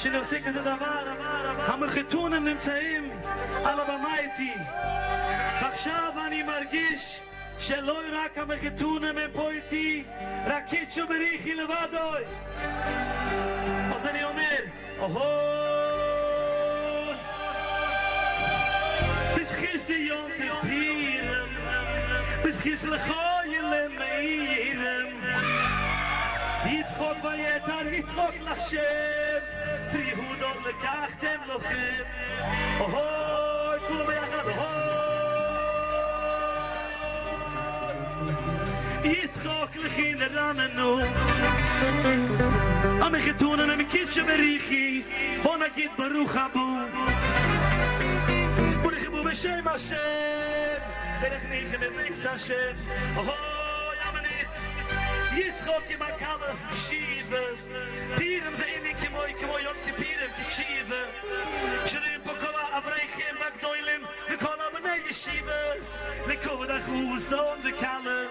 שנפסיק את הדבר, המחתונים נמצאים על הבמה איתי, ועכשיו אני מרגיש שלא רק המחתונים הם פה איתי, רק קיצ'ו בריחי לבדוי. אז אני אומר, בזכיס דיון תפירם, בזכיס לכוי למאירם, יצחוק ויתר יצחוק לשם, תריהודות לקחתם לכם, כולם ביחד, יצחוק לכי לרננו, המחתונים הם קיצ'ו בריחי, בוא נגיד ברוך הבו, ברוך הבו בשם השם, ברך ניחם בבייס השם, ימנית, יצחוק עם הקלה, שיבה, פירם זה איני כמו יום כפירם, תקשיבה, שרים פה כל האברכים והגדולים, וכל הבני ישיבס, לכבוד החוסון וקלה,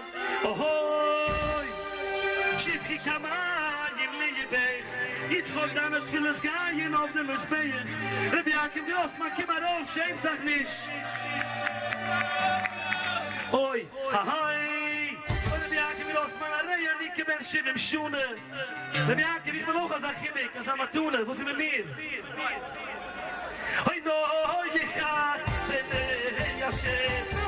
שפחי כמיים ליבך, יצחוק דן התפילס גיין auf dem Mizbeach, Rabbi Yaakov Grossman kimarov שאין צריך ניש. אוי, Rabbi Yaakov Grossman, הרי אני כבן 70 שונה. Rabbi Yaakov, ich bin auch als Achimik, als Amatune, wo sind wir mir? אוי, no, יחד, בני ישב,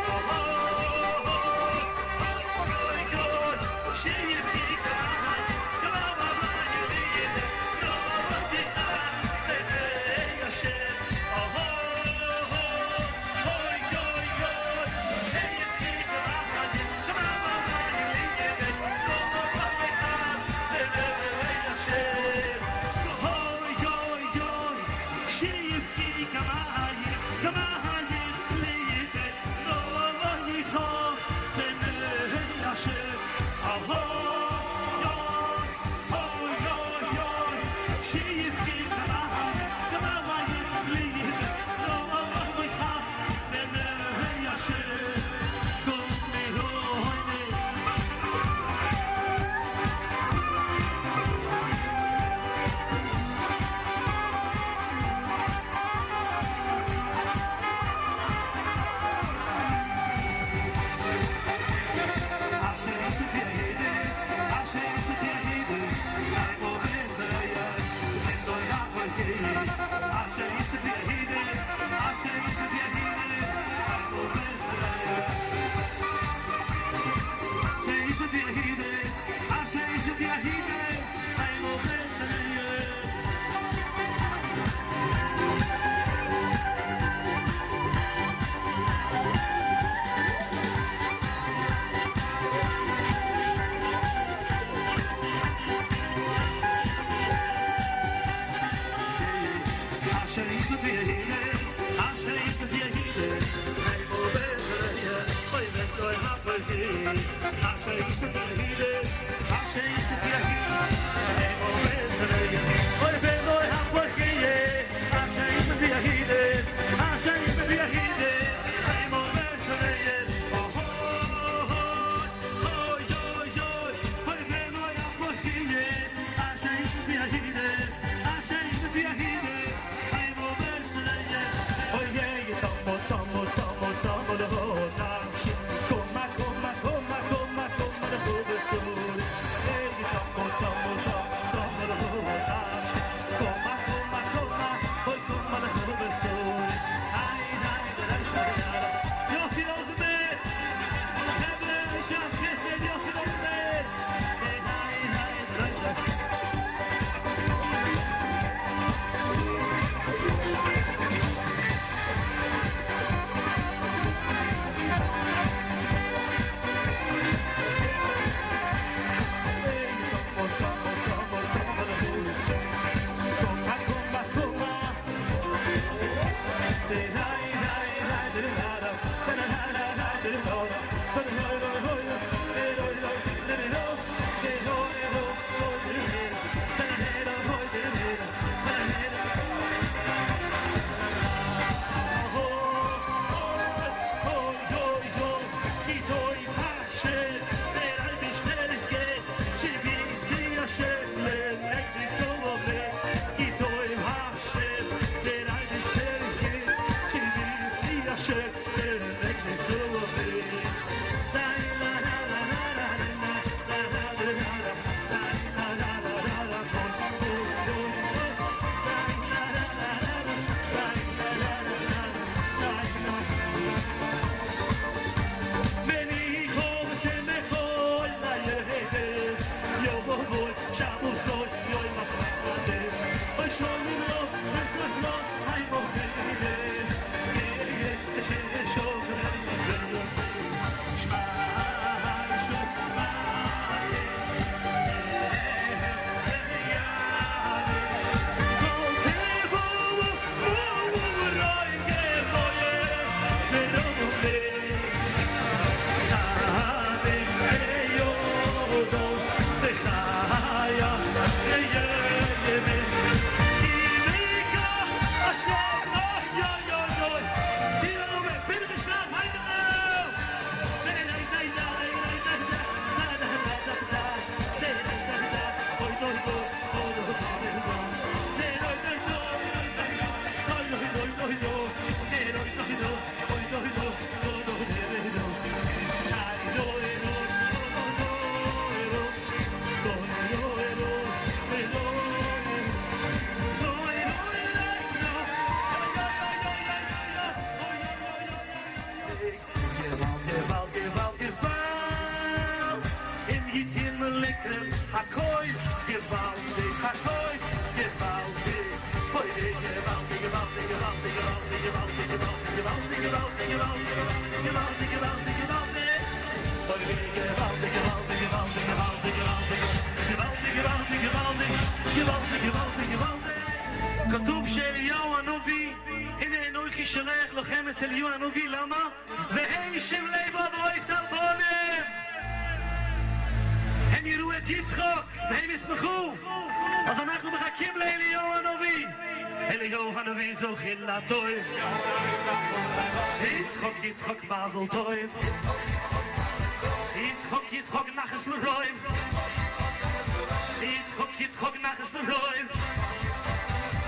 כתוב שאליהו הנביא, הנה אנוכי שולח לכם את אליהו הנביא, למה? והם שם לב אבוי סלבונם, הם יראו את יצחוק והם ישמחו. אז אנחנו מחכים לאליהו הנביא. אליהו הנביא זוכים לטוב, יצחוק מזל טוב, יצחוק נחש לרוב, יצחוק נחש לרוב.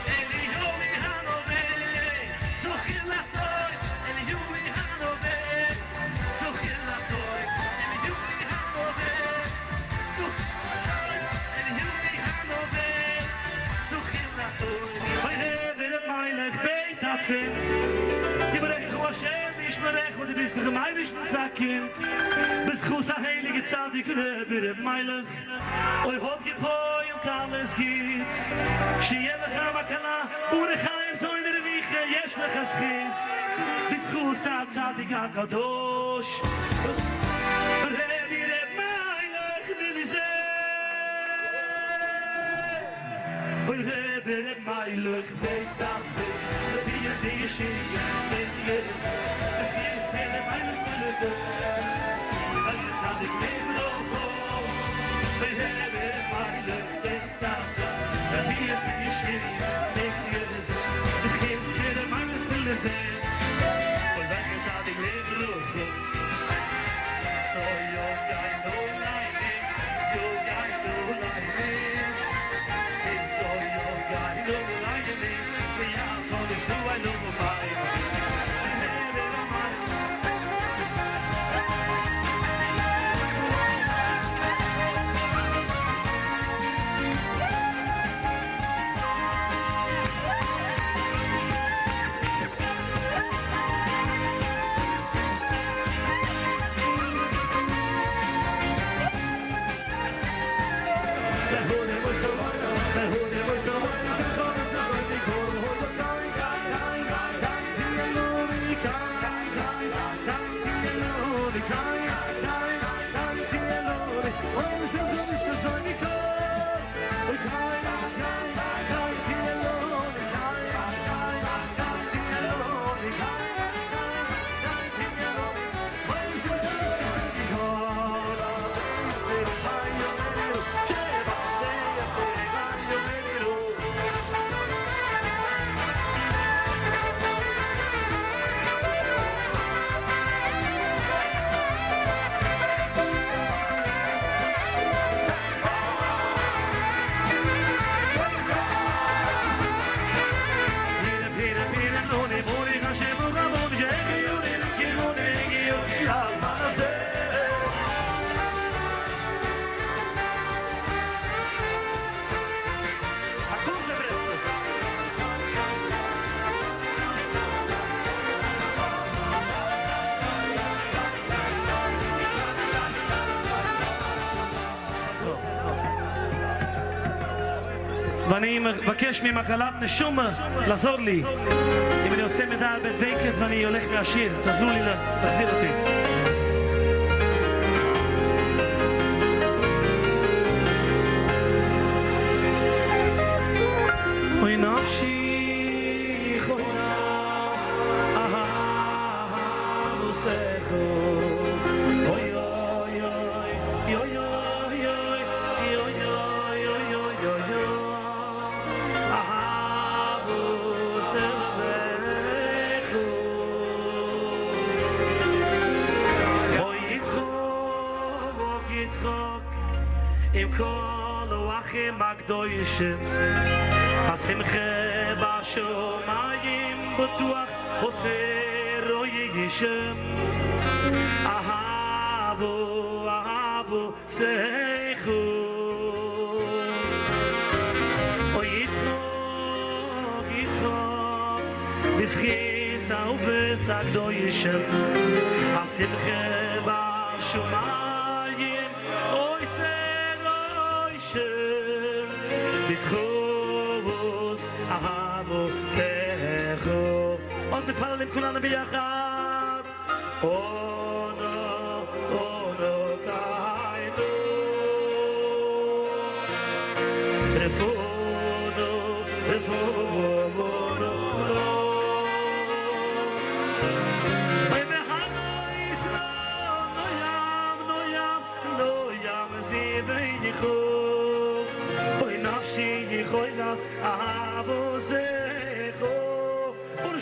אליהו הנביא זוכים לטוב, אליהו הנביא זוכים לטוב, אליהו הנביא זוכים לטוב. Meilig Beitatzen, Yibrech Hu Hashem, Yishmerech, und du bist doch im Eibischen Zackkind. Beschus a heilige Zadik, Rebbe Meilig, oi hob gepoi und alles geht. Shieh lecha makala, Urechaim, so in der Wiche, yesh lecha schiss. Beschus a Zadik HaKadosh, Rebbe Meilig, Bilizeh. Oy Rebbe Meilig Beitatzen, wie es hier steht, wenn ihr es ist Rebbe Meilig Bilizeh. Das ist an die Leben Oy Rebbe Meilig Beitatzen, wie es hier steht, wenn ihr es ist Rebbe Meilig Bilizeh. Und das ist an die Leben so yo guy no like me, yo guy no like me. I know ואני מבקש ממקהלת נשומה לעזור לי. אם אני עושה מדע על בית וייקס ואני הולך מהשיר, תעזרו לי להחזיר אותי. אוי נפשי חונף אהב וסכו אוי אוי אוי אוי עם כל האחים הקדושים השמחה בשמיים בטוח עושה רואי ישם אהבו אהבו שיחו אוי יצחוק יצחוק בזכיס האופס הקדושים השמחה בשמיים בזכות אהבו צחו עוד מתפללים כולנו ביחד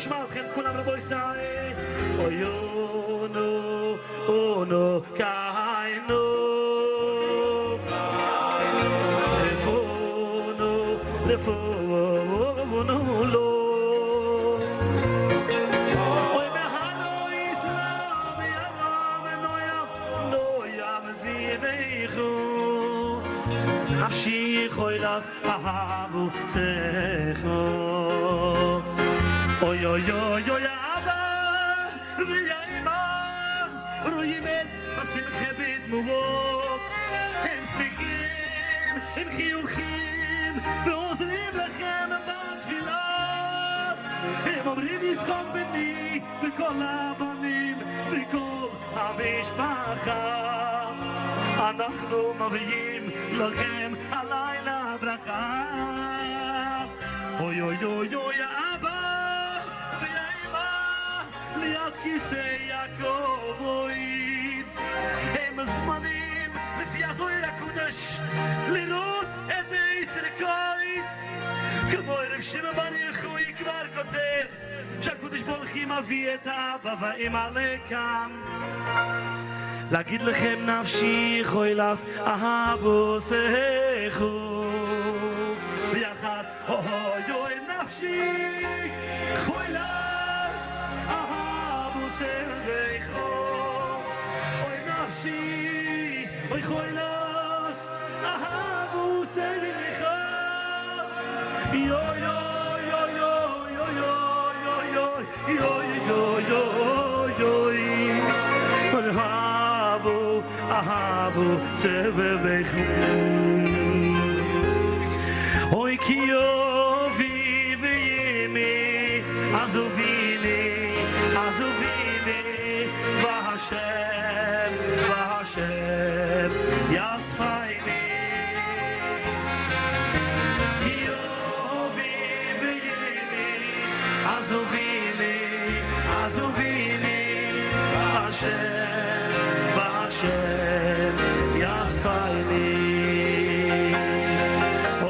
נשמע אתכם כולם רבו ישראל אוי אונו אונו קיינו רפונו רפונו לו אוי בהנו ישראל וירם נוים זיוויכו נפשי חוילס אהבו צחו Oy oy oy oy Abba v'yayma ro'yimel basim chabit muvot Hem smichim hem chiyuchim ve'ozrim lechem b'tfilah Hem omrim yitzchok b'ni v'kol ha'banim v'kol ha'mishpacha Anachnu maviyim lechem halayla bracha Oy oy oy oy Abba ליד כיסא יעקב אוהד הם הזמנים לפי הזוהר הקודש לראות את הישרקוית כמו ערב שמעון בר יחוי כבר כותב שהקודש ברוך מביא את האבא והאמא לכאן להגיד לכם נפשי חוילס אהבו סכו ביחד אוי אוי נפשי חוילס Oy nafshi oy khoylas ahavu selekha yo yo yo yo yo yo yo yo yo yo yo ahavu selekha oy kiyo vive yemi azuvini Vashem Yasfaini Kiyovi v'yini Azuvini Vashem Yasfaini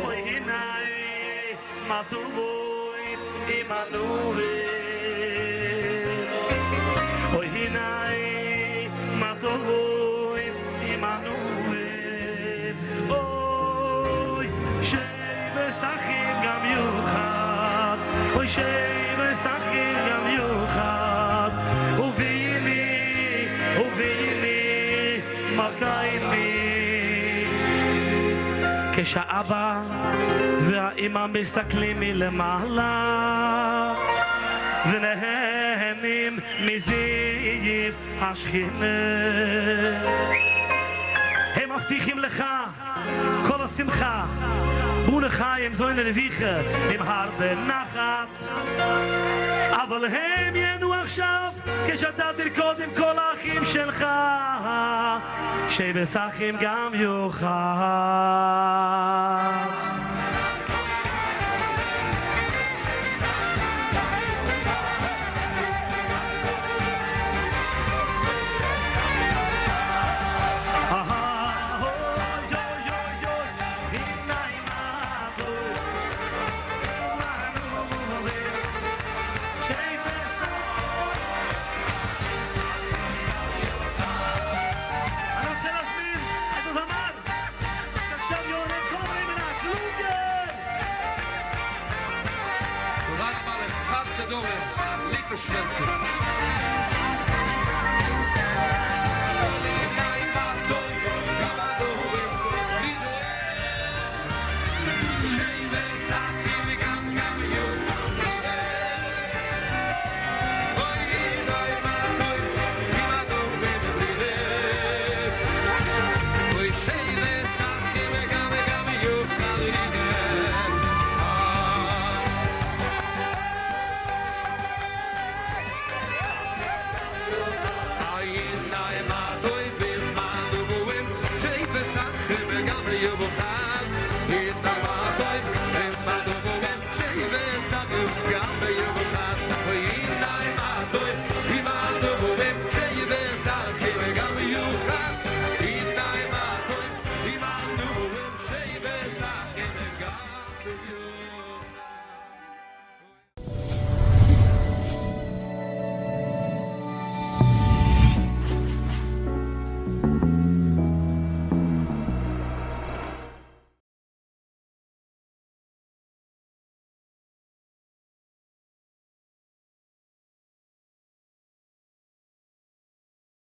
Oy hinai Matuvoi Immanuel Oy hinai Matuvoi Immanuel Oy Shei Besachim Gam Yuchad Oy Shei Besachim Gam Yuchad Uvini Makaini כשהאבא והאמא מסתכלים מלמעלה ונהנים מזיו השכינה הם מבטיחים לך כל השמחה בונה חיים זוין לביכה עם הרבה נחת אבל הם ייהנו עכשיו כשאתה תרקוד עם כל האחים שלך שבשחים גם יוכל you will